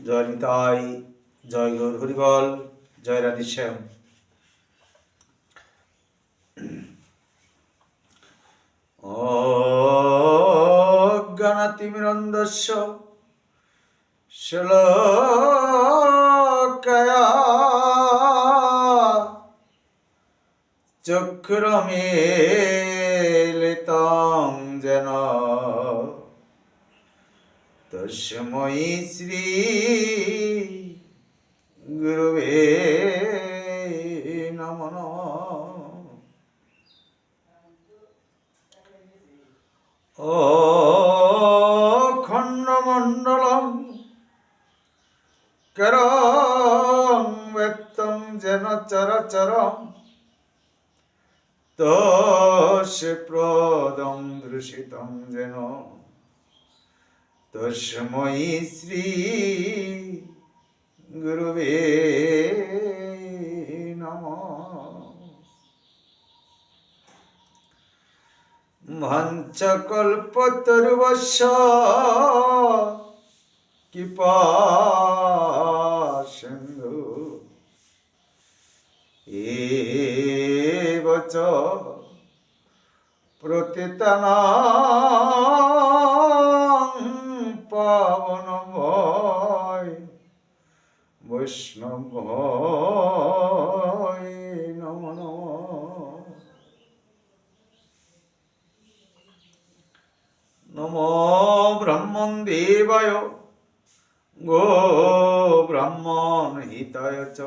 জয় নিতাই, জয় গৌর হরিবল, জয় রাধেশ্যাম। অজ্ঞানাতিমিরন্ধস্য শ্লোকয়া চক্ষুরমিলিতং যেন তস্मै শ্রী গুরুবে নমঃ। অখণ্ডমণ্ডলম করং ব্যক্তং যেন চরাচরম তস্য প্রদং দৃশিতং যেন তস্मै শ্রী গুরুবে নমঃ। ভাঞ্চকল্পতরুবস্য কৃপাসিন্ধু এব চ পতিতানাং পাবনভয় বৈষ্ণবভয় নমো নমঃ। নমো ব্রহ্মণ দেবায় গো ব্রাহ্মণ হিতায় চ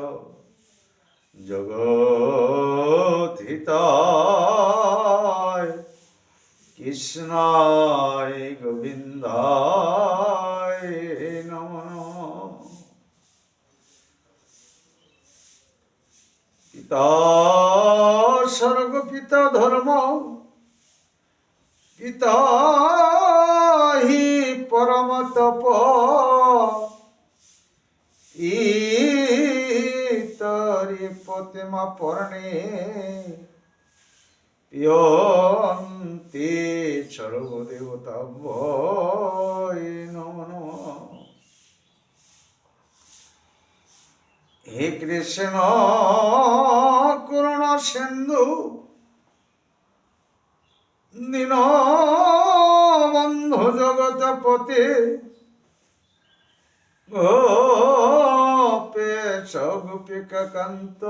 জগৎ হিতায় কৃষ্ণায় গোবিন্দায় নমো নমঃ। পিতা স্বর্গ পিতা ধর্ম পিতা হি পরম তপ ইতরি প্রতিমা পর্ণে পিয়ন্তি সর্বদেবতাভ্যয় নমো নমঃ। হে কৃষ্ণ করুণা সিন্ধু দীনবন্ধু জগৎপতে গোপেশ গোপিকা কান্ত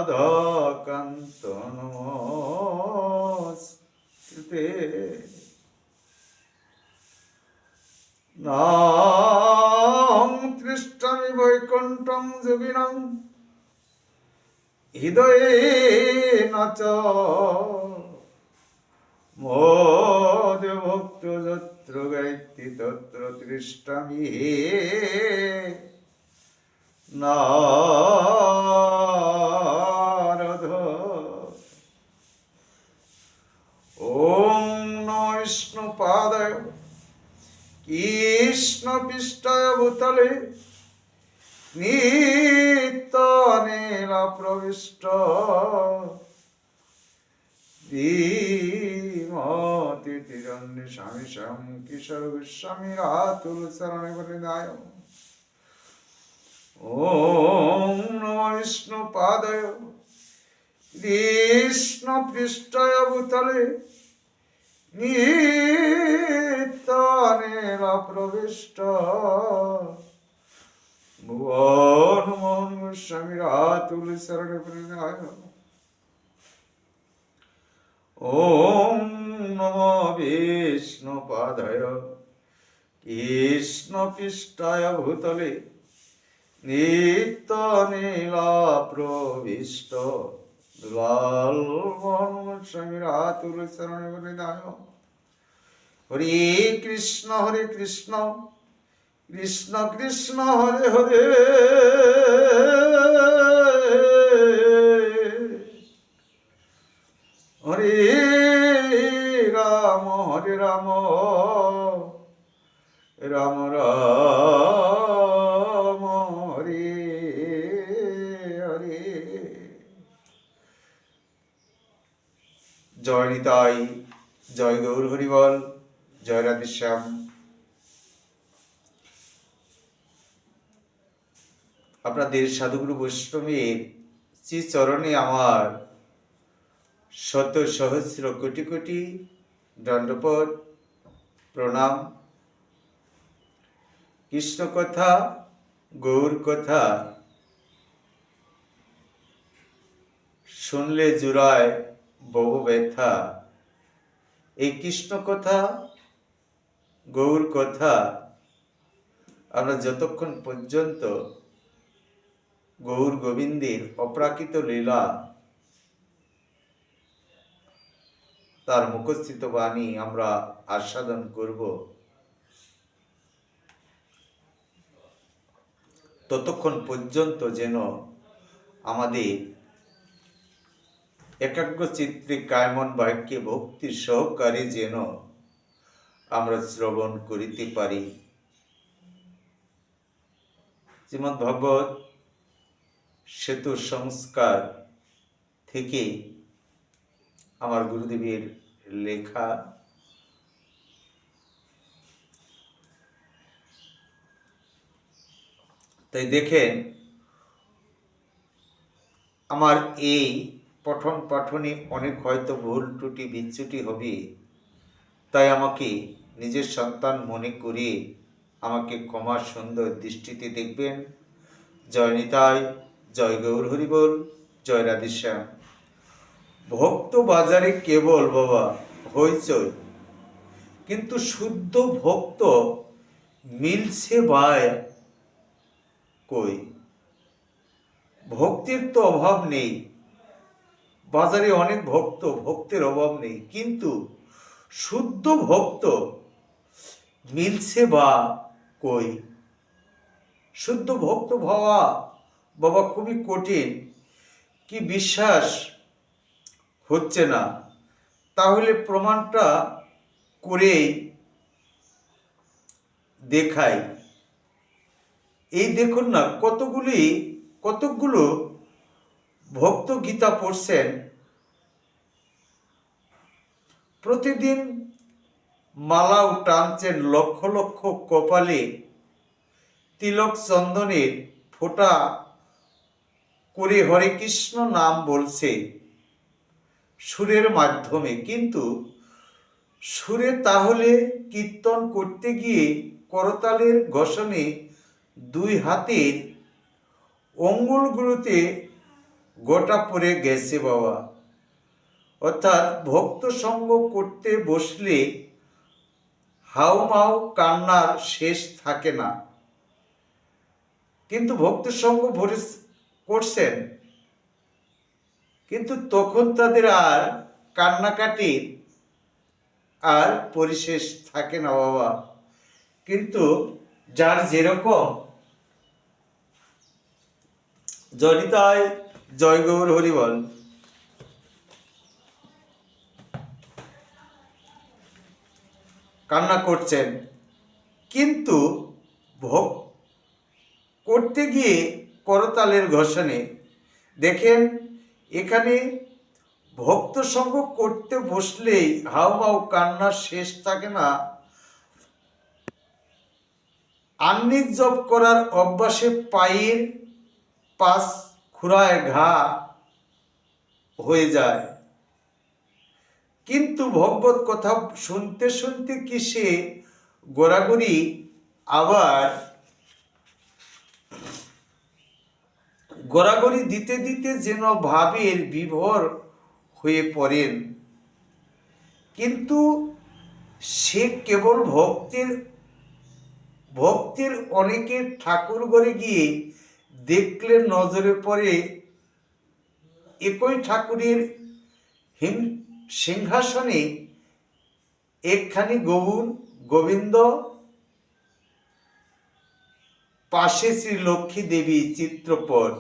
রাধাকান্ত নমস্তে। নাহং তৃষ্ণামি বৈকুণ্ঠং যোগিনাং হৃদয়েন চ মোদভক্ত যত্র গায়ত্রী তত্র তৃষ্ণামি হে নারদ। ওম নমো বিষ্ণুপাদায় কৃষ্ণপৃষ্ঠায় ভূতলে নিত্যনীলা প্রবিষ্ট শ্রীমতি তিরণ্য স্বামী স্বয়ং কিশোর গোস্বামী রাতুল শরণে পরিদায়। ওম নমো বিষ্ণুপাদায় কৃষ্ণপৃষ্ঠায় ভূতলে নিত্যনীলা প্রবিষ্ট ভুবন মোহন গোস্বামী রাতুল শরণে পরিদায়। ওম নমো বিষ্ণুপাদায় কৃষ্ণপৃষ্ঠায় ভূতলে নিত্যনীলা প্রবিষ্ট দুলাল মোহন গোস্বামী রাতুল শরণে পরিদায়। হরে কৃষ্ণ কৃষ্ণ কৃষ্ণ হরে হরে হরে রাম রাম রাম হরে হরে। জয় নিতাই, জয় গৌর হরিবল, জয় রাধেশ্যাম। আপনাদের সাধুগুরু বৈষ্ণবের শ্রীচরণে আমার শত সহস্র কোটি কোটি দণ্ডপট প্রণাম। কৃষ্ণ কথা, গৌর কথা শুনলে জুড়ায় বহু ব্যথা। এই কৃষ্ণ কথা, গৌর কথা আমরা যতক্ষণ পর্যন্ত গৌর গোবিন্দের অপ্রাকৃত লীলা, তার মুখস্থিত বাণী আমরা আস্বাদন করব, ততক্ষণ পর্যন্ত যেন আমাদের একাগ্র চিত্তে কায়মন বাক্যে ভক্তি সহকারে যেন আমরা শ্রবণ করিতে পারি। শ্রীমদ্ ভাগবত সেতু সংস্কার থেকে আমার গুরুদেবের লেখা। তাই দেখেন, আমার এই পঠন পাঠনে অনেক হয়তো ভুল ত্রুটি বিচ্যুতি হবে, তাই আমাকে নিজের সন্তান মনে করে আমাকে ক্ষমা সুন্দর দৃষ্টিতে দেখবেন। জয় নিতাই, জয় গৌর হরিবোল, জয় রাধেশ্যাম। ভক্ত বাজারে কেবল বাবা হইচই, কিন্তু শুদ্ধ ভক্ত মিলছে ভাই কই। ভক্তির তো অভাব নেই, বাজারে অনেক ভক্ত, ভক্তের অভাব নেই, কিন্তু শুদ্ধ ভক্ত মিলছে বা কই। শুদ্ধ ভক্ত ভাবা বাবা খুবই কঠিন। কি বিশ্বাস হচ্ছে না, তাহলে প্রমাণটা করে দেখাই। এই দেখুন না, কতগুলো ভক্ত গীতা পড়ছেন, প্রতিদিন মালাও টানছেন, লক্ষ লক্ষ কপালে তিলক চন্দনের ফোঁটা করে হরে কৃষ্ণ নাম বলছে সুরের মাধ্যমে। কিন্তু সুরে তাহলে কীর্তন করতে গিয়ে করতালের ঘষণে দুই হাতের অঙ্গুলগুলোতে গোটা পড়ে গেছে বাবা। অর্থাৎ ভক্ত সঙ্গ করতে বসলে হাউমাউ কান্নার শেষ থাকে না। কিন্তু ভক্ত সঙ্গ করছেন, কিন্তু তখন তাদের আর কান্নাকাটির আর পরিশেষ থাকে না বাবা। কিন্তু যার যেরকম, জনিতায় জয় গৌর হরিবল, কান্না করছেন, কিন্তু ভোগ করতে গিয়ে করতালের ঘষণে দেখেন, এখানে ভক্ত সঙ্গ করতে বসলেই হাউমাউ কান্নার শেষ থাকে না। আহ্নিক জপ করার অভ্যাসে পায়ের পাশ খুরায় ঘা হয়ে যায়, কিন্তু ভগবত কথা শুনতে শুনতে কি সে গোড়াগড়ি আবার গড়াগড়ি দিতে দিতে যেন ভাবের বিভোর হয়ে পড়েন। কিন্তু সে কেবল ভক্তের অনেকের ঠাকুর ঘরে গিয়ে দেখলে নজরে পড়ে একই ঠাকুরের সিংহাসনে একখানি গৌর গোবিন্দ, পাশে শ্রী লক্ষ্মী দেবী চিত্রপট,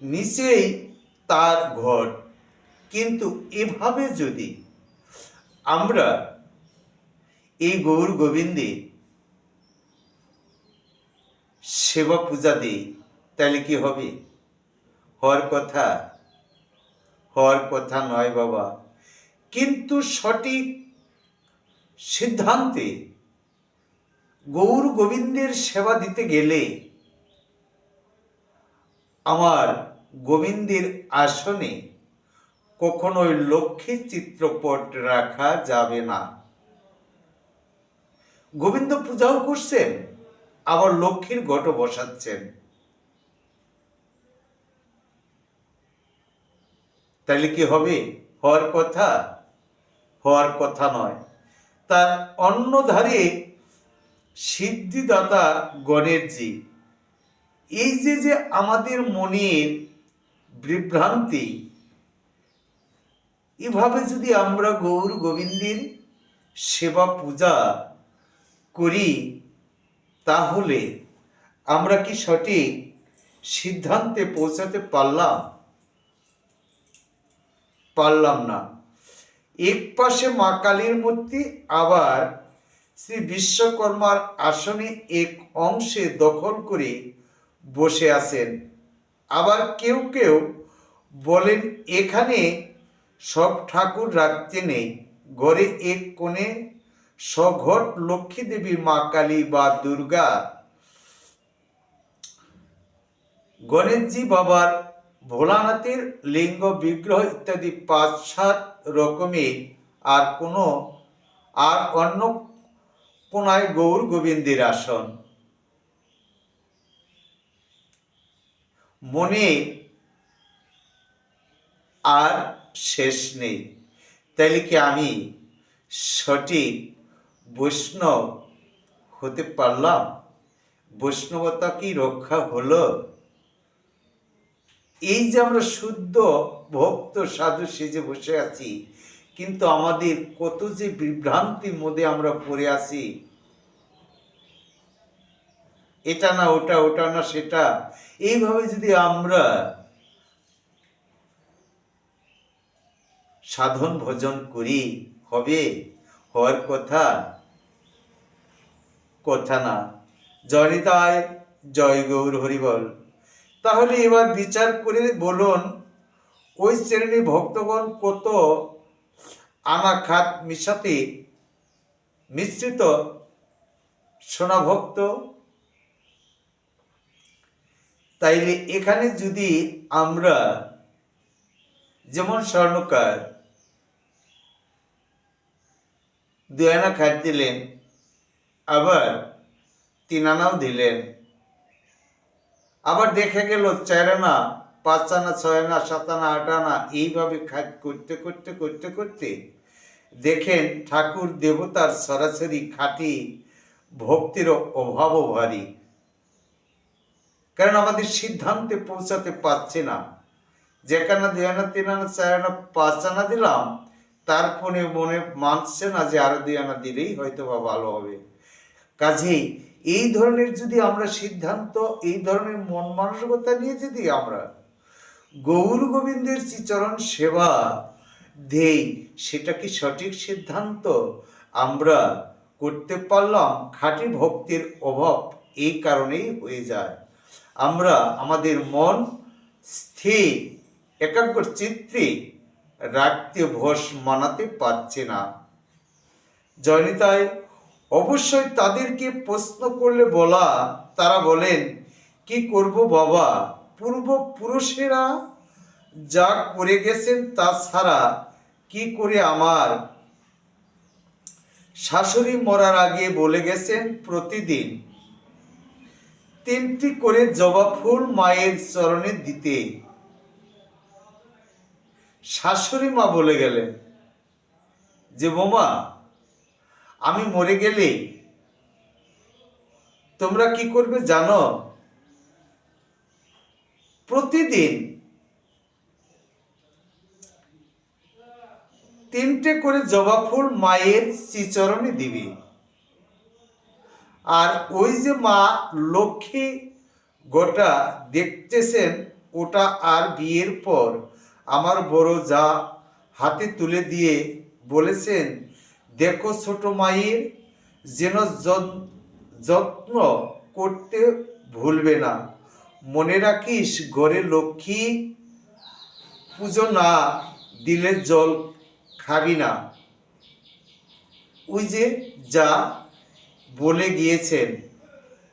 নিচেই তার ঘর। কিন্তু এভাবে যদি আমরা এই গৌর গোবিন্দের সেবা পূজা দিই, তাহলে কি হবে? হওয়ার কথা নয় বাবা। কিন্তু সঠিক সিদ্ধান্তে গৌর গোবিন্দের সেবা দিতে গেলে আমার গোবিন্দের আসনে কখনোই লক্ষ্মীর চিত্রপট রাখা যাবে না। গোবিন্দ পূজাও করছেন, আবার লক্ষ্মীর ঘটও বসাচ্ছেন। তাহলে কি হবে? হওয়ার কথা? হওয়ার কথা নয়। তার অন্য ধারে সিদ্ধিদাতা গণেশজি। এই যে আমাদের মনের বিভ্রান্তি, এভাবে যদি আমরা গৌর গোবিন্দের সেবা পূজা করি, তাহলে আমরা কি সঠিক সিদ্ধান্তে পৌঁছাতে পারলাম না। এক পাশে মা কালীর মূর্তি, আবার শ্রী বিশ্বকর্মার আসনে এক অংশে দখল করে বসে আছেন। আবার কেউ কেউ বলেন এখানে সব ঠাকুর রাখতে নেই, ঘরে এক কোণে সঘট লক্ষ্মী দেবী, মা কালী বা দুর্গা, গণেশজি, বাবার ভোলানাথের লিঙ্গ বিগ্রহ ইত্যাদি 5-7 রকমের, আর অন্য কোনায় গৌর গোবিন্দের আসন। মনে আর শেষ নেই। তাইলে কি আমি সঠিক বৈষ্ণব হতে পারলাম? বৈষ্ণবতা কি রক্ষা হলো? এই যে আমরা শুদ্ধ ভক্ত সাধু সেজে বসে আছি, কিন্তু আমাদের কত যে বিভ্রান্তির মধ্যে আমরা পড়ে আছি। এটা না ওটা, ওটা না সেটা, এইভাবে যদি আমরা সাধন ভজন করি, হবে? হওয়ার কথা না। জয়নিতায় জয় গৌর হরিবল। তাহলে এবার বিচার করে বলুন, ওই শ্রেণীর ভক্তগণ কত আনা খাত মিশাতে মিশ্রিত সোনা ভক্ত। তাইলে এখানে যদি আমরা, যেমন স্বর্ণকার 2 আনা খাট দিলেন, আবার 3 আনাও দিলেন, আবার দেখা গেল 4 আনা, 5 আনা, 6 আনা, 7 আনা, 8 আনা, এইভাবে খাট করতে করতে করতে করতে দেখেন ঠাকুর দেবতার সরাসরি খাঁটি ভক্তির অভাবও ভারী। কারণ আমাদের সিদ্ধান্তে পৌঁছাতে পারছে না। যেখানে 2 আনা, 3 আনা, 4 আনা, 5 আনা দিলাম, তারপরে মনে মানছে না যে আরো 2 আনা দিলেই হয়তো বা ভালো হবে। কাজেই এই ধরনের যদি আমরা সিদ্ধান্ত, এই ধরনের মন মানসিকতা নিয়ে যদি আমরা গৌর গোবিন্দের শ্রীচরণ সেবা দেই, সেটা কি সঠিক সিদ্ধান্ত আমরা করতে পারলাম? খাঁটি ভক্তির অভাব এই কারণেই হয়ে যায়। আমরা আমাদের মন স্থির একাগ্র চিত্তে রাখতে, ভস মানাতে পারছে না। জয়নিতায় অবশ্যই তাদেরকে প্রশ্ন করলে তারা বলেন, কি করব বাবা, পূর্বপুরুষেরা যা করে গেছেন তা ছাড়া কি করে? আমার শাশুড়ি মরার আগে বলে গেছেন প্রতিদিন 3টি করে জবা ফুল মায়ের চরণে দিতে। শাশুড়ি মা বলে গেলেন যে বোমা, আমি মরে গেলে তোমরা কি করবে জানো? প্রতিদিন 3টে করে জবা ফুল মায়ের শ্রীচরণে দিবি। আর ওই যে মা লক্ষ্মী গোটা দেখতেছেন, ওটা আর বিয়ের পর আমার বড় যা হাতে তুলে দিয়ে বলেছেন, দেখো ছোট মায়ের যেন যত্ন করতে ভুলবে না। মনে রাখিস, ঘরে লক্ষ্মী পুজো না দিলে জল খাবি না। ওই যে যা বলে গিয়েছেন,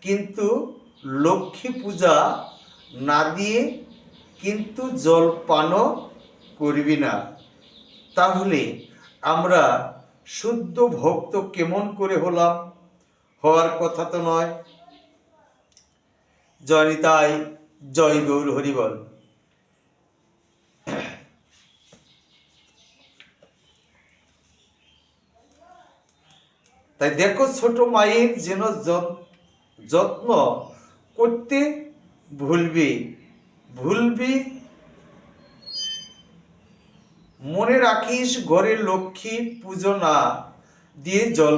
কিন্তু লক্ষ্মী পূজা না দিয়ে কিন্তু জল পানও করবি না। তাহলে আমরা শুদ্ধ ভক্ত কেমন করে হলাম? হওয়ার কথা তো নয়। জয় নিতাই, জয় গৌর হরিবল। তাই দেখো, ছোট মায়ের যেন যত্ন করতে ভুলবি মনে রাখিস, ঘরে লক্ষ্মী পুজো না দিয়ে জল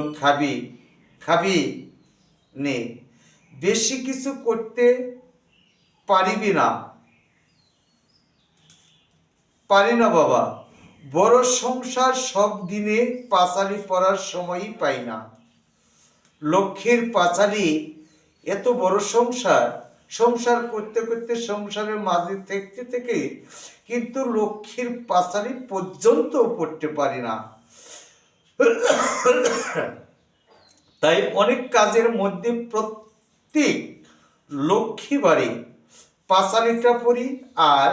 খাবি নে। বেশি কিছু করতে পারি না বাবা। বড় সংসার, সব দিনে পাঁচালি পড়ার সময়ই পাই না। লক্ষ্মীর পাঁচালি, এত বড় সংসার করতে করতে, সংসারের মাঝে থেকে কিন্তু লক্ষ্মীর পাঁচালি পর্যন্ত পড়তে পারি না। তাই অনেক কাজের মধ্যে প্রত্যেক লক্ষ্মী বাড়ি পাঁচালিটা পড়ি, আর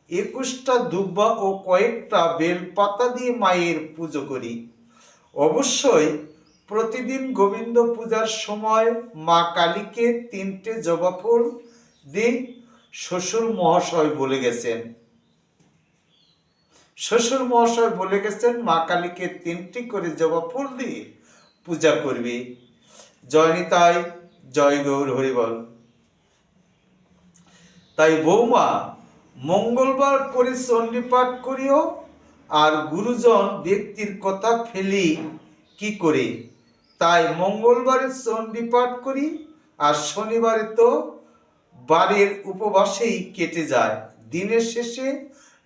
21টা দুব্বা ও কয়েকটা বেল পাতা দিয়ে মায়ের পুজো করি। অবশ্যই প্রতিদিন গোবিন্দ পূজার সময় মা কালীকে 3টে জবা ফুল দিই। শ্বশুর মহাশয় বলে গেছেন মা কালীকে 3টি করে জবা ফুল দিয়ে পূজা করবি। জয় নিতাই, জয় গৌর হরিবল। তাই বৌমা, মঙ্গলবার করে চণ্ডী পাঠ করিও। আর গুরুজন ব্যক্তির কথা ফেলি কি করে? তাই মঙ্গলবারে চণ্ডী পাঠ করি, আর শনিবারে তো বাড়ির উপবাসেই কেটে যায়। দিনের শেষে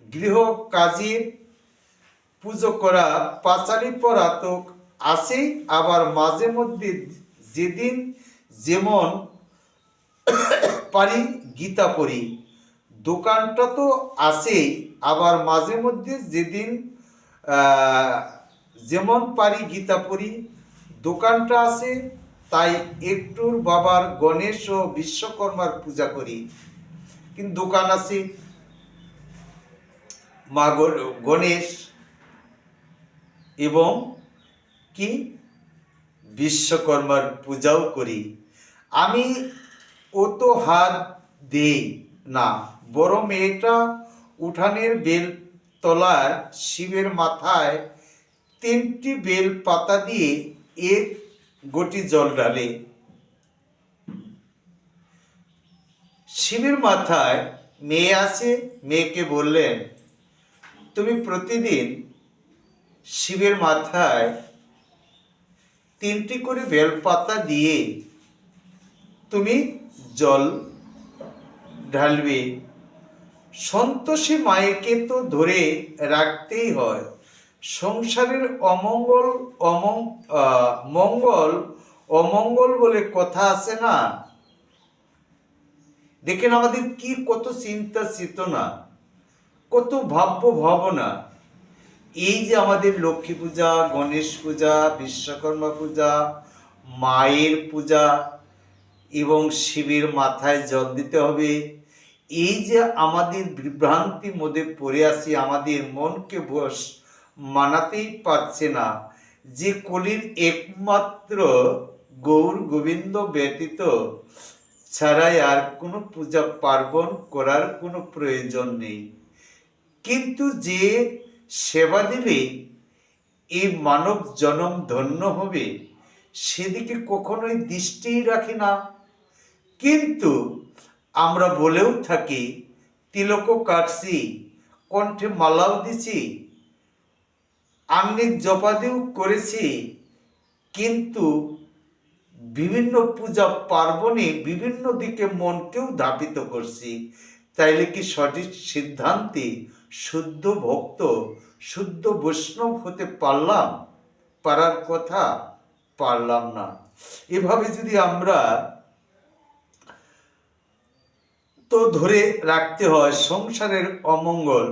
গৃহ কাজের পুজো করা, পাঁচালি পড়া তো আছেই, আবার মাঝে মধ্যে যেদিন যেমন পারি গীতা পড়ি। দোকানটা তো আছেই, আবার মাঝে মধ্যে যেদিন যেমন পারি গীতা পড়ি। দোকানটা আছে, তাই একটুর বাবার গণেশ ও বিশ্বকর্মার পূজা করি। কিন্তু দোকান আছে, মা গণেশ এবং কি বিশ্বকর্মার পূজাও করি। আমি অত হাত দেই না, বড় মেয়েটা উঠানের বেল তলার শিবের মাথায় 3টি বেল পাতা দিয়ে 1 গটি জল ঢালে। শিবের মাথায় মেয়ে আছে, মেয়েকে বললেন, তুমি প্রতিদিন শিবের মাথায় 3টি করে বেলপাতা দিয়ে তুমি জল ঢালবে। সন্তোষী মায়েকে তো ধরে রাখতেই হয়। সংসারের মঙ্গল অমঙ্গল বলে কথা আছে না? দেখেন আমাদের কি কত চিন্তা চেতনা, কত ভাবনা। এই যে আমাদের লক্ষ্মী পূজা, গণেশ পূজা, বিশ্বকর্মা পূজা, মায়ের পূজা এবং শিবের মাথায় জল দিতে হবে, এই যে আমাদের বিভ্রান্তির মধ্যে পড়ে আছি, আমাদের মনকে বশ মানাতেই পারছে না যে কলির একমাত্র গৌর গোবিন্দ ব্যতীত ছাড়াই আর কোনো পূজা পার্বণ করার কোনো প্রয়োজন নেই। কিন্তু যে সেবা দিলে এই মানব জনম ধন্য হবে, সেদিকে কখনোই দৃষ্টিই রাখি না। কিন্তু আমরা বলেও থাকি, তিলকও কাটছি, কণ্ঠে মালাও দিছি, আঙ্গিক জপাদিও করেছি, কিন্তু বিভিন্ন পূজা পার্বণে বিভিন্ন দিকে মনকেও ধাবিত করছি। তাইলে কি সঠিক সিদ্ধান্তে শুদ্ধ ভক্ত, শুদ্ধ বৈষ্ণব হতে পারার কথা পারলাম না। এভাবে যদি আমরা তো ধরে রাখতে হয় সংসারের অমঙ্গল,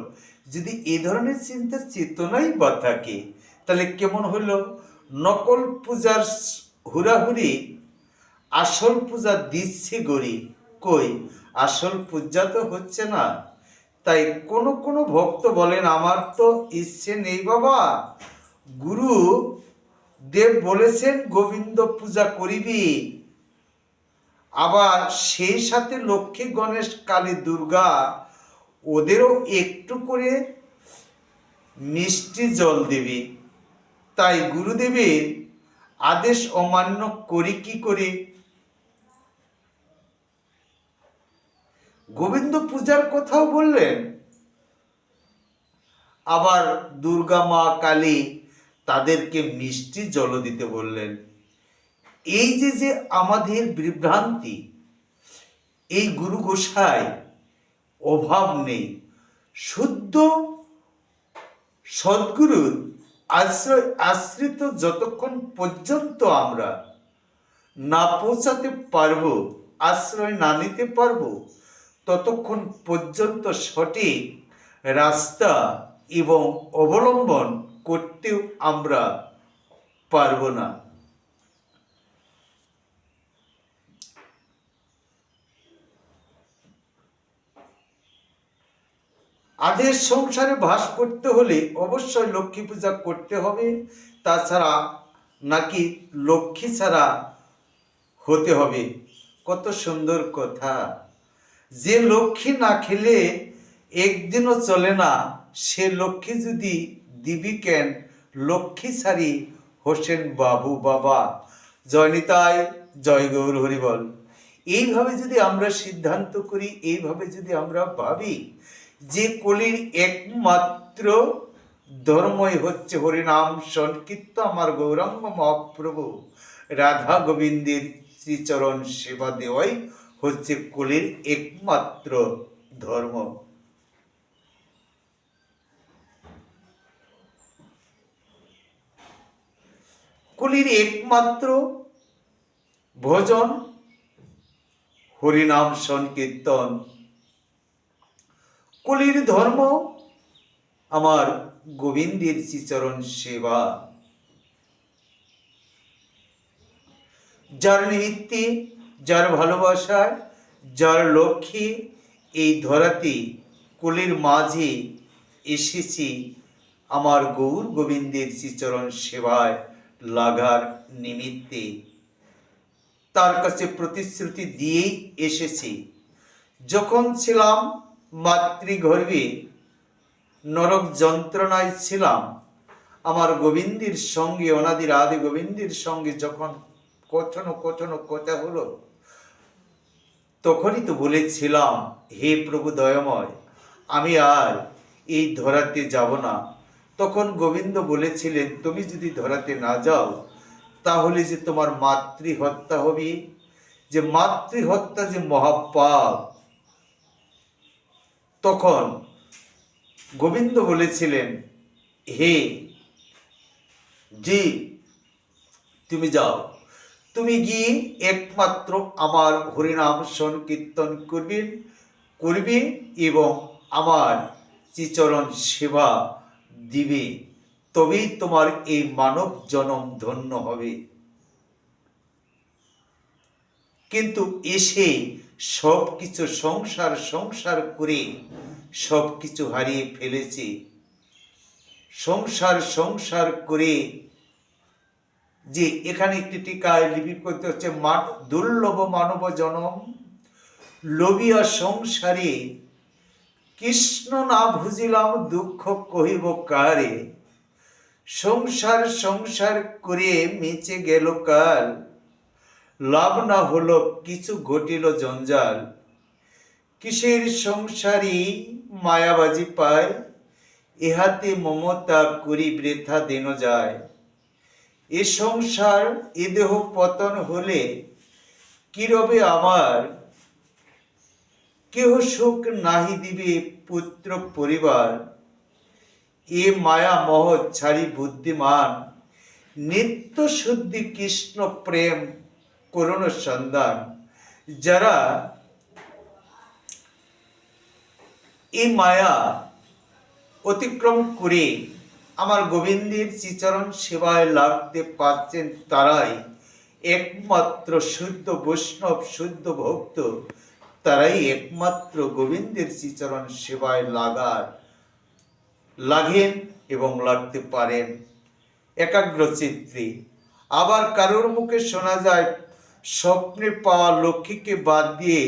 যদি এ ধরনের চিন্তা চেতনাই বা থাকে, তাহলে কেমন হলো? নকল পূজার হুড়াহুড়ি আসল পূজা দিচ্ছি গড়ি, কই আসল পূজা তো হচ্ছে না। তাই কোনো কোনো ভক্ত বলেন আমার তো ইচ্ছে নেই বাবা, গুরু দেব বলেছেন গোবিন্দ পূজা করিবি, আবার সেই সাথে লক্ষ্মী গণেশ কালী দুর্গা ওদেরও একটু করে মিষ্টি জল দিবি। তাই গুরুদেবের আদেশ অমান্য করি কি করে? গোবিন্দ পূজার কথাও বললেন, আবার দুর্গা মা কালী তাদেরকে মিষ্টি জল দিতে বললেন। এই যে যে আমাদের বিভ্রান্তি, এই গুরু গোসাই অভাব নেই, শুদ্ধ সদ্গুরুর আশ্রয় আশ্রিত যতক্ষণ পর্যন্ত আমরা না পৌঁছাতে পারবো, আশ্রয় না নিতে পারবো, ততক্ষণ পর্যন্ত সঠিক রাস্তা এবং অবলম্বন করতেও আমরা পারবো না। আদের সংসারে বাস করতে হলে অবশ্যই লক্ষ্মী পূজা করতে হবে, তাছাড়া নাকি লক্ষ্মী ছাড়া হতে হবে। কত সুন্দর কথা! যে লক্ষ্মী না খেলে একদিনও চলে না, সে লক্ষ্মী যদি দিবি কেন, লক্ষ্মী ছাড়ি হোসেন বাবু বাবা। জয় নিতাই, জয় গৌর হরিবল। এইভাবে যদি আমরা সিদ্ধান্ত করি, এইভাবে যদি আমরা ভাবি যে কলির একমাত্র ধর্মই হচ্ছে হরিনাম সংকীর্তন, আমার গৌরাঙ্গ মহাপ্রভু রাধা গোবিন্দের শ্রীচরণ সেবা দেওয়াই হচ্ছে কলির একমাত্র ধর্ম। কলির একমাত্র ভজন হরিনাম সংকীর্তন। কলির ধর্ম আমার গোবিন্দের শ্রীচরণ সেবা। যার নিমিত্তে, যার ভালোবাসায়, যার লক্ষ্যে এই ধরাতে কলির মাঝে এসেছি আমার গৌর গোবিন্দের শ্রীচরণ সেবায় লাগার নিমিত্তে, তার কাছে প্রতিশ্রুতি দিয়েই এসেছি। যখন ছিলাম মাতৃগর্ভে, নরক যন্ত্রণায় ছিলাম, আমার গোবিন্দের সঙ্গে, অনাদির আদি গোবিন্দের সঙ্গে যখন কখনো কখনো কথা হলো, তখনই তো বলেছিলাম হে প্রভু দয়াময়, আমি আর এই ধরাতে যাব না। তখন গোবিন্দ বলেছিলেন তুমি যদি ধরাতে না যাও তাহলে যে তোমার মাতৃহত্যা হবে, যে মাতৃহত্যা যে মহাপাপ। তখন গোবিন্দ বলেছিলেন হে জি, তুমি যাও, তুমি গিয়ে একমাত্র আমার হরিনাম সংকীর্তন করবে এবং আমার শ্রীচরণ সেবা দিবে, তবেই তোমার এই মানব জনম ধন্য হবে। কিন্তু এসে সব কিছু সংসার সংসার করে সব কিছু হারিয়ে ফেলেছে। সংসার সংসার করে যে এখানে একটি টিকায় লিপি করতে হচ্ছে, দুর্লভ মানব জনম লোভিয়া সংসারে, কৃষ্ণ না বুঝিলাম দুঃখ কহিব কারে, সংসার সংসার করে মেচে গেল কাল, লাভ না হলো কিছু ঘটিল জঞ্জাল, কিসের সংসারী মায়াবাজি পায়, ইহাতে মমতা করি বৃথা দিন যায়, এ সংসার এ দেহ পতন হলে কি রবে আমার, কেহ সুখ নাহি দিবে পুত্র পরিবার, এ মায়া মহ ছাড়ি বুদ্ধিমান, নিত্য শুদ্ধি কৃষ্ণ প্রেম করুণ সন্ধান। যারা এই মায়া অতিক্রম করে আমার গোবিন্দের শ্রীচরণ সেবায় লাগতে পারছেন, তারাই একমাত্র শুদ্ধ বৈষ্ণব, শুদ্ধ ভক্ত, তারাই একমাত্র গোবিন্দের শ্রীচরণ সেবায় লাগেন এবং লাগতে পারেন একাগ্র চিত্তে। আবার কারোর মুখে শোনা যায় স্বপ্নে পাওয়া লক্ষ্মীকে বাদ দিয়ে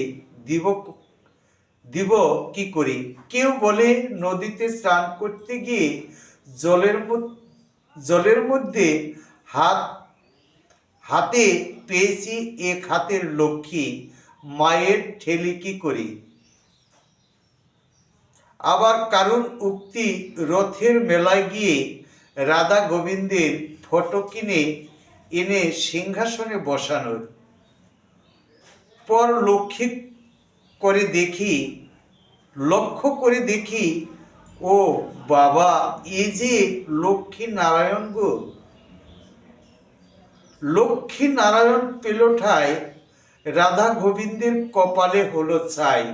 দিব কি করি। কেউ বলে নদীতে স্নান করতে গিয়ে জলের মধ্যে হাতে পেয়েছি এক হাতের লক্ষ্মী, মায়ের ঠেলি কি করি। আবার কারুর উক্তি রথের মেলায় গিয়ে রাধা গোবিন্দের ফটো কিনে এনে সিংহাসনে বসানোর পর লক্ষ্য করে দেখি ও বাবা, এই যে লক্ষ্মী নারায়ণ গো। লক্ষ্মী নারায়ণ পেলোঠায় রাধা গোবিন্দের কপালে হলো ছাই।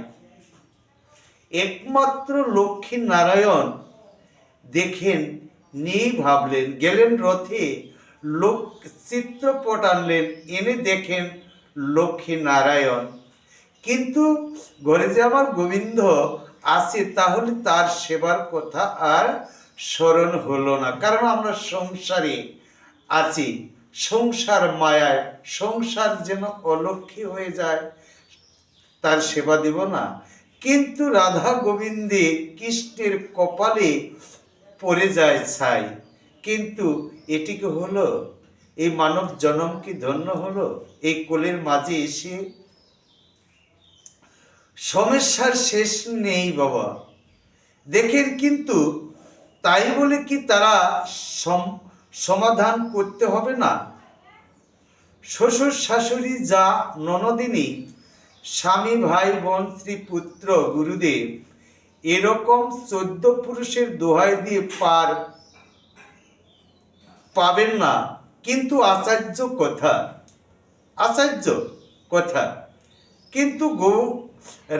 একমাত্র লক্ষ্মী নারায়ণ দেখেন নিয়ে ভাবলেন, গেলেন রথে চিত্রপট আনলেন, এনে দেখেন লক্ষ্মী নারায়ণ। কিন্তু ঘরে যে আমার গোবিন্দ আছে, তাহলে তার সেবার কথা আর স্মরণ হলো না। কারণ আমরা সংসারে আছি, সংসার মায়ায়, সংসার যেন অলক্ষ্মী হয়ে যায়, তার সেবা দিব না। কিন্তু রাধা গোবিন্দে কৃষ্ণের কপালে পড়ে যায় ছাই। কিন্তু এটিকে হলো, এই মানব জন্ম কি ধন্য হলো? এই কোলের মাঝে এসে সমস্যার শেষ নেই বাবা, দেখেন। কিন্তু তাই বলে কি তারা সমাধান করতে হবে না? শ্বশুর শাশুড়ি, যা ননদিনী, স্বামী, ভাই বোন, স্ত্রী, পুত্র, গুরুদেব, এরকম 14 পুরুষের দোহাই দিয়ে পাবেন না। কিন্তু আচার্য কথা কিন্তু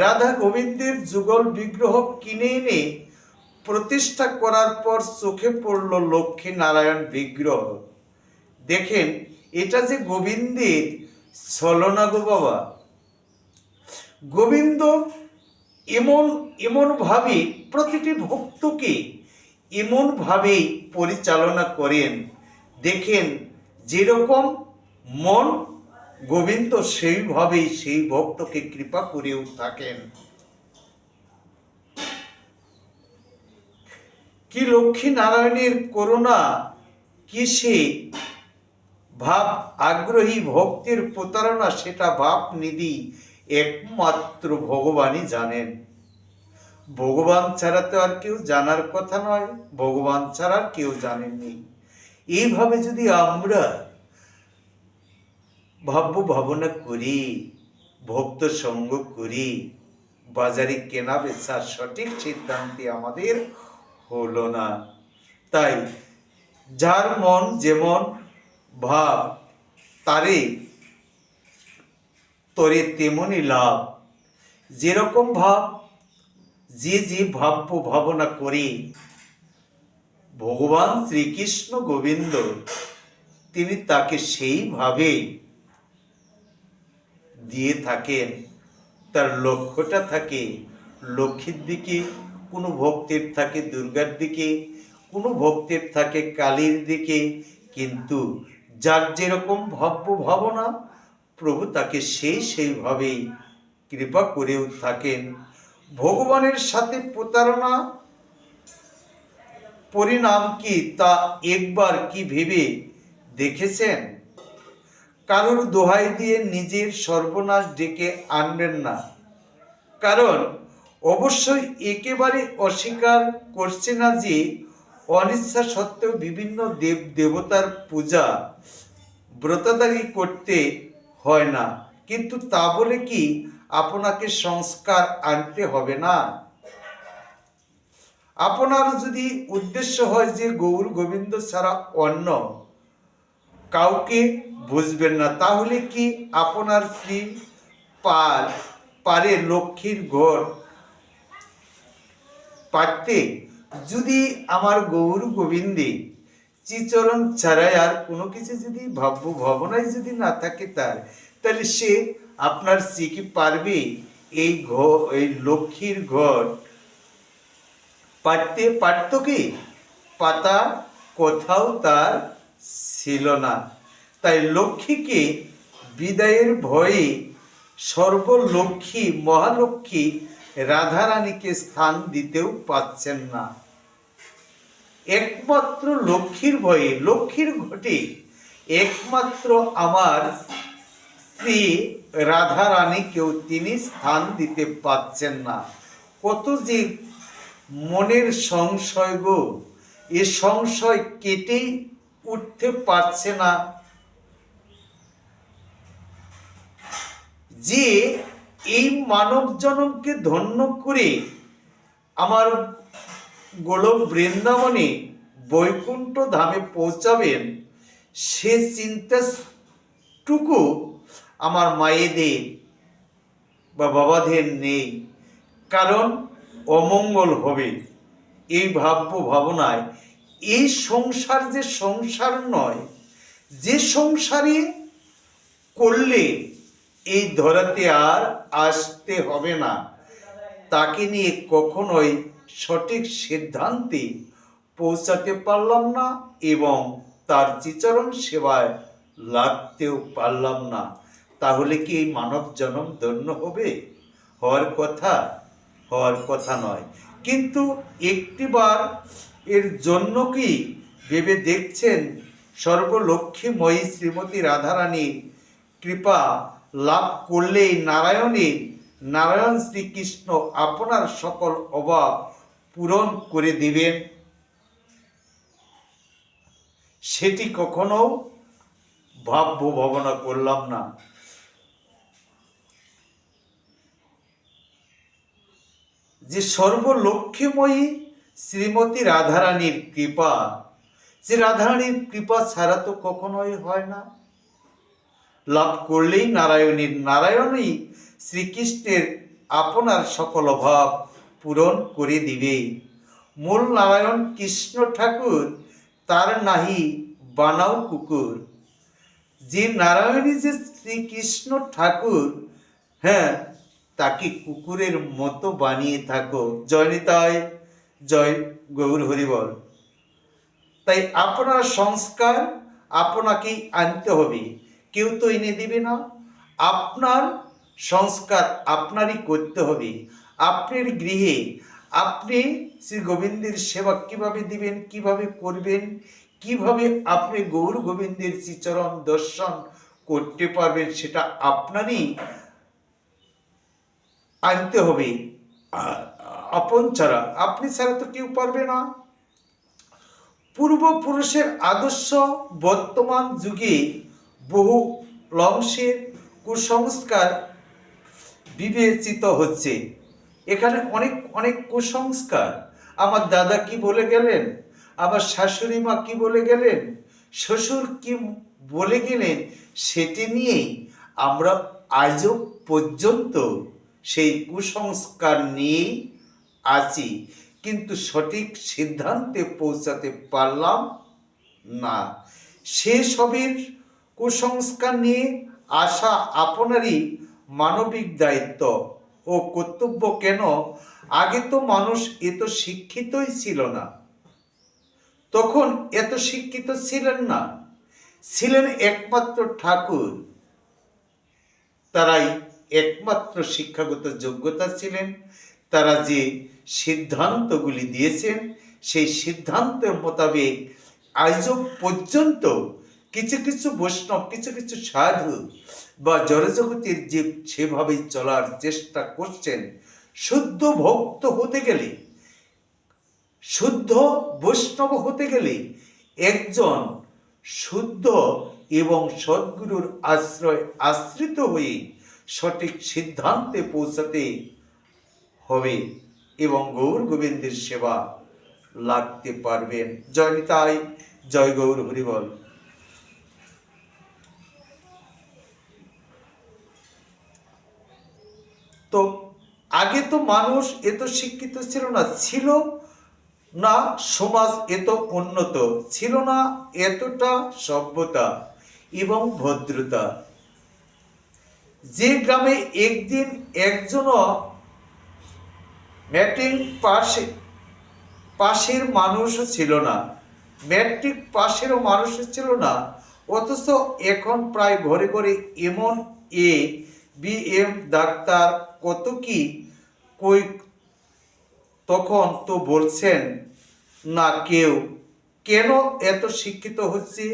রাধা গোবিন্দের যুগল বিগ্রহ কিনে এনে প্রতিষ্ঠা করার পর চোখে পড়ল লক্ষ্মী নারায়ণ বিগ্রহ। দেখেন, এটা যে গোবিন্দের ছলনা গো বাবা। গোবিন্দ এমনভাবে প্রতিটি ভক্তকে এমনভাবেই পরিচালনা করেন। দেখেন, যেরকম মন গোবিন্দ সেইভাবেই সেই ভক্তকে কৃপা করেও থাকেন। কি লক্ষ্মী নারায়ণের করুণা, কি সে ভাব আগ্রহী ভক্তের প্রতারণা, সেটা ভাব নিধি একমাত্র ভগবানই জানেন। ভগবান ছাড়া তো আর কেউ জানার কথা নয়, ভগবান ছাড়া কেউ জানেননি। এইভাবে যদি আমরা ভাবনা করি, ভক্ত সঙ্গ করি, বাজারে কেনা বেচার সঠিক সিদ্ধান্তে আমাদের হলো না। তাই যার মন যেমন ভাব, তরে তেমনই লাভ। যেরকম ভাব, যে ভাবনা করি, ভগবান শ্রীকৃষ্ণ গোবিন্দ তিনি তাকে সেইভাবে দিয়ে থাকেন। তার লক্ষ্যটা থাকে লক্ষ্মীর দিকে, কোনো ভক্তের থাকে দুর্গার দিকে, কোনো ভক্তের থাকে কালীর দিকে। কিন্তু যার যেরকম ভাবনা, প্রভু তাকে সেইভাবেই কৃপা করেও থাকেন। ভগবানের সাথে প্রতারণা পরিণাম কি, তা একবার কি ভেবে দেখেছেন? কারোর দোহাই দিয়ে নিজের সর্বনাশ ডেকে আনবেন না। কারণ অবশ্যই একেবারে অস্বীকার করছে না যে অনিচ্ছা সত্ত্বেও বিভিন্ন দেবতার পূজা ব্রতদারি করতে হয় না। কিন্তু তা বলে কি আপনাকে সংস্কার আনতে হবে না? আপনার যদি উদ্দেশ্য হয় যে গৌর গোবিন্দ ছাড়া অন্য কাউকে বুঝবেন না, তাহলে কি আপনার স্ত্রী পারে লক্ষ্মীর ঘর পারতে? যদি আমার গৌর গোবিন্দে শ্রীচরণ ছাড়াই আর কোনো কিছু যদি ভাবনায় যদি না থাকে তাহলে সে আপনার সে কি পারবে এই লক্ষ্মীর ঘর পারত কি? পাতা কোথাও তার ছিল না। তাই লক্ষ্মীকে বিদায়ের ভয়ে সর্বলক্ষ্মী মহালক্ষ্মী রাধারানীকে স্থান দিতেও পাচ্ছেন না। একমাত্র লক্ষ্মীর ভয়ে, লক্ষ্মীর ঘটে একমাত্র আমার শ্রী রাধারানীকেও তিনি স্থান দিতে পাচ্ছেন না। কত যে মনের সংশয় গো, এ সংশয় কেটেই উঠতে পারছে না যে এই মানব জনমকে ধন্য করে আমার গোলক বৃন্দাবনে বৈকুণ্ঠ ধামে পৌঁছাবেন, সে চিন্তাটুকু আমার মায়েদের বা বাবাদের নেই। কারণ অমঙ্গল হবে এই ভাবনায় এই সংসার যে সংসার নয়, যে সংসারে করলে এই ধরাতে আর আসতে হবে না, তাকে নিয়ে কখনোই সঠিক সিদ্ধান্তে পৌঁছাতে পারলাম না এবং তার শ্রীচরণ সেবায় লাগতেও পারলাম না। তাহলে কি এই মানব জন্ম ধন্য হবে? হওয়ার কথা নয়। কিন্তু একটিবার এর জন্য কি ভেবে দেখছেন সর্বলক্ষ্মীময়ী শ্রীমতী রাধারানীর কৃপা লাভ করলেই নারায়ণ শ্রীকৃষ্ণ আপনার সকল অভাব পূরণ করে দিবেন? সেটি কখনো ভাবনা করলাম না। যে সর্বলক্ষ্মীময়ী শ্রীমতী রাধারানীর কৃপা, যে রাধারানীর কৃপা ছাড়া তো কখনোই হয় না। লাভ করলেই নারায়ণই শ্রীকৃষ্ণের আপনার সকল অভাব পূরণ করে দিবে। মূল নারায়ণ কৃষ্ণ ঠাকুর, তার নাহি বানাও কুকুর। যে নারায়ণী যে শ্রীকৃষ্ণ ঠাকুর, হ্যাঁ, তাকে কুকুরের মতো বানিয়ে থাকো। জয় নিতাই, জয় গৌর হরিবল। তাই আপনার সংস্কার আপনাকেই আনতে হবে, কেউ তো এনে দিবে না। আপনার সংস্কার আপনারই করতে হবে। আপনার গৃহে আপনি শ্রী গোবিন্দের সেবা কিভাবে দিবেন, কিভাবে করবেন, কিভাবে আপনি গৌর গোবিন্দের শ্রীচরণ দর্শন করতে পারবেন, সেটা আপনারই আনতে হবে। আপন ছাড়া, আপনি ছাড়া তো কেউ পারবে না। পূর্বপুরুষের আদর্শ বর্তমান যুগে বহু লংসের কুসংস্কার বিবেচিত হচ্ছে। এখানে অনেক কুসংস্কার। আমার দাদা কি বলে গেলেন, আমার শাশুড়ি মা কি বলে গেলেন, শ্বশুর কি বলে গেলেন, সেটি নিয়েই আমরা আজও পর্যন্ত সেই কুসংস্কার নিয়েই আছি, কিন্তু সঠিক সিদ্ধান্তে পৌঁছাতে পারলাম না। সেসবের কুসংস্কার নিয়ে আসা আপনারই মানবিক দায়িত্ব ও কর্তব্য। কেন? আগে তো মানুষ এত শিক্ষিতই ছিল না, তখন এত শিক্ষিত ছিলেন না, ছিলেন একমাত্র ঠাকুর। তারাই একমাত্র শিক্ষাগত যোগ্যতা ছিলেন। তারা যে সিদ্ধান্তগুলি দিয়েছেন, সেই সিদ্ধান্তের মোতাবেক আজও পর্যন্ত কিছু বৈষ্ণব, কিছু সাধু বা জড়জগতের যে সেভাবেই চলার চেষ্টা করছেন। শুদ্ধ ভক্ত হতে গেলে, শুদ্ধ বৈষ্ণব হতে গেলে একজন শুদ্ধ এবং সদ্গুরুর আশ্রিত হয়ে সঠিক সিদ্ধান্তে পৌঁছাতে হবে এবং গৌর গোবিন্দের সেবা লাগতে পারবেন। জয় নিতাই, জয় গৌর হরিবল। তো আগে তো মানুষ এত শিক্ষিত ছিল না, ছিল না সমাজ এত উন্নত ছিল না, এতটা সভ্যতা এবং ভদ্রতা। যে গ্রামে একদিন একজনও ম্যাট্রিক পাশের মানুষও ছিল না, ম্যাট্রিক পাশেরও মানুষ ছিল না, অথচ এখন প্রায় ঘরে ঘরে এমন BM ডাক্তার কত কি কই। তখন তো বলছেন না কেউ কেন এত শিক্ষিত হচ্ছে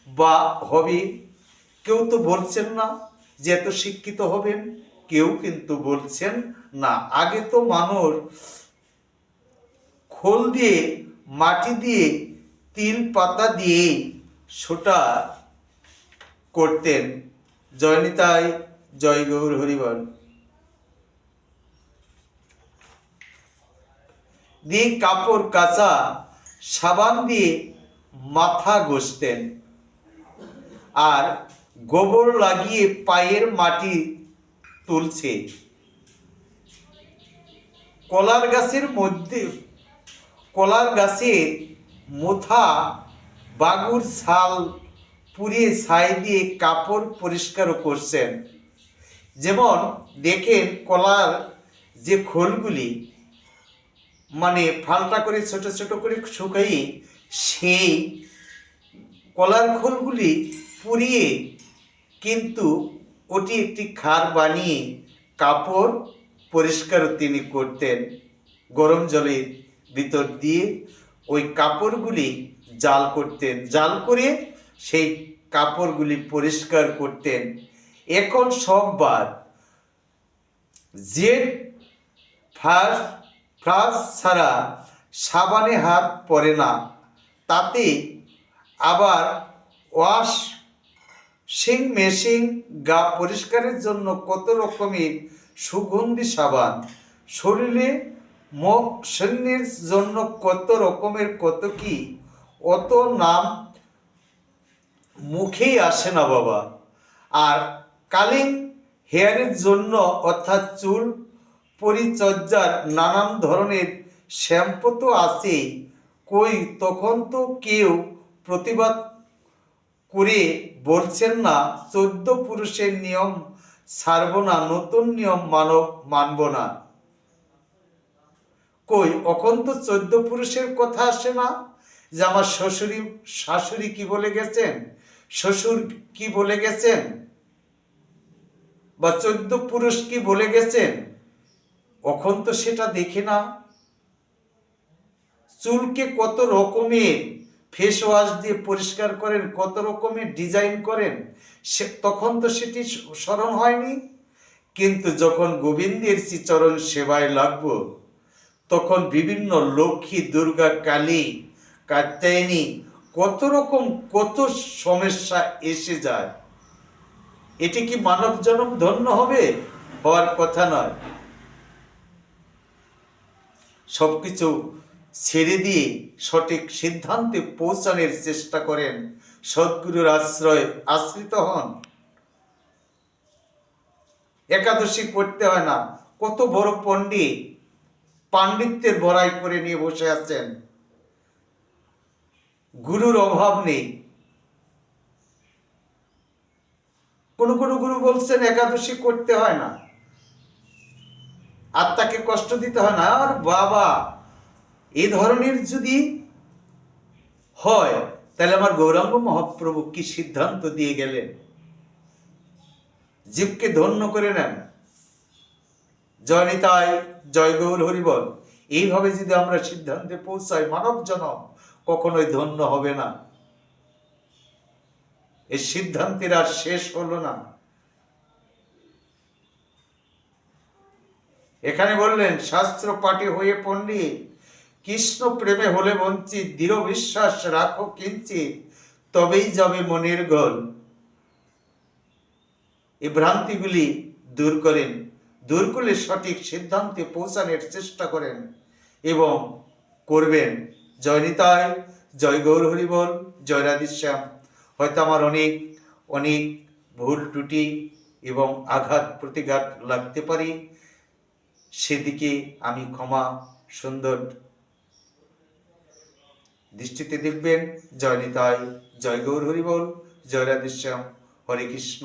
বা হবে, কেউ তো বলছেন না যে এত শিক্ষিত হবেন, কেউ কিন্তু বলছেন না। আগে তো মানুষ খোল দিয়ে, মাটি দিয়ে, তিল পাতা দিয়ে সোটা করতেন। জয় নিতাই, জয় গৌর হরিবল। দিয়ে কাপড় কাচা সাবান দিয়ে মাথা ঘষতেন, আর গোবর লাগিয়ে পায়ের মাটি তুলছে। কলার গাছের মোথা বাগুর ছাল পুড়িয়ে ছাই দিয়ে কাপড় পরিষ্কারও করছেন। যেমন দেখেন কলার যে খোলগুলি মানে ফালটা করে ছোট ছোট করে শুকাই, সেই কলার খোলগুলি পুড়িয়ে কিন্তু ওটি একটি খার বানিয়ে কাপড় পরিষ্কারও তিনি করতেন। গরম জলের ভিতর দিয়ে ওই কাপড়গুলি জাল করতেন, জাল করে সেই কাপড়গুলি পরিষ্কার করতেন। এখন সব বাদ, জেড ফ্রাস ছাড়া সাবানে হাত পড়ে না, তাতে আবার ওয়াশিং মেশিন গা পরিষ্কারের জন্য কত রকমের সুগন্ধি সাবান, শরীরের জন্য কত রকমের কত কি, অত নাম মুখেই আসে না বাবা। আর কালিং হেয়ারের জন্য অর্থাৎ চুল পরিচর্যার নানান ধরনের শ্যাম্পু তো আছেই, কই তখন তো কেউ প্রতিবাদ করে বলছেন না 14 পুরুষের নিয়ম ছাড়ব না, নতুন নিয়ম মানব না। কই এখন তো 14 পুরুষের কথা আসে না, যে আমার শাশুড়ি কি বলে গেছেন, শ্বশুর কি বলে গেছেন, বা 14 পুরুষ কি বলে গেছেন, এখন তো সেটা দেখে না। চুলকে কত রকমের ফেস ওয়াশ দিয়ে পরিষ্কার করেন, কত রকমের ডিজাইন করেন, তখন তো সেটি স্মরণ হয়নি। কিন্তু যখন গোবিন্দের শ্রীচরণ সেবায় লাগবো, তখন বিভিন্ন লক্ষ্মী, দুর্গা, কালী, কাত্যায়নী কত রকম কত সমস্যা এসে যায়। এটি কি মানব জন্ম ধন্য হবে? হওয়ার কথা নয়। সবকিছু ছেড়ে দিয়ে সঠিক সিদ্ধান্তে পৌঁছানোর চেষ্টা করেন, সদ্গুরুর আশ্রিত হন। একাদশী পড়তে হয় না, কত বড় পণ্ডিত পাণ্ডিত্যের বড়াই করে নিয়ে বসে আছেন, গুরুর অভাব নেই। কোন গুরু বলছেন একাদশী করতে হয় না, আত্মাকে কষ্ট দিতে হয় না। আর বাবা, এই ধরনের যদি হয় তাহলে আমার গৌরাঙ্গ মহাপ্রভু কি সিদ্ধান্ত দিয়ে গেলেন, জীবকে ধন্য করে নেন। জয় নিতাই, জয় গৌর হরিবল। এইভাবে যদি আমরা সিদ্ধান্তে পৌঁছাই, মানব জনম কখনোই ধন্য হবে না। এই সিদ্ধান্তের আর শেষ হলো না। এখানে বললেন শাস্ত্র পাঠে হয়ে পণ্ডিত, কৃষ্ণ প্রেমে হলে বঞ্চিত, দৃঢ় বিশ্বাস রাখো কিঞ্চিত, তবেই যাবে মনের গোল। এই ভ্রান্তিগুলি দূর করেন, দূর করলে সঠিক সিদ্ধান্তে পৌঁছানোর চেষ্টা করেন এবং করবেন। জয় নিতাই, জয় গৌর হরিবল, জয় রাধেশ্যাম। হয়তো আমার অনেক ভুল ত্রুটি এবং আঘাত প্রতিঘাত লাগতে পারে, সেদিকে আমি ক্ষমা সুন্দর দৃষ্টিতে দেখবেন। জয় নিতাই, জয় গৌর হরিবল, জয় রাধেশ্যাম, হরে কৃষ্ণ।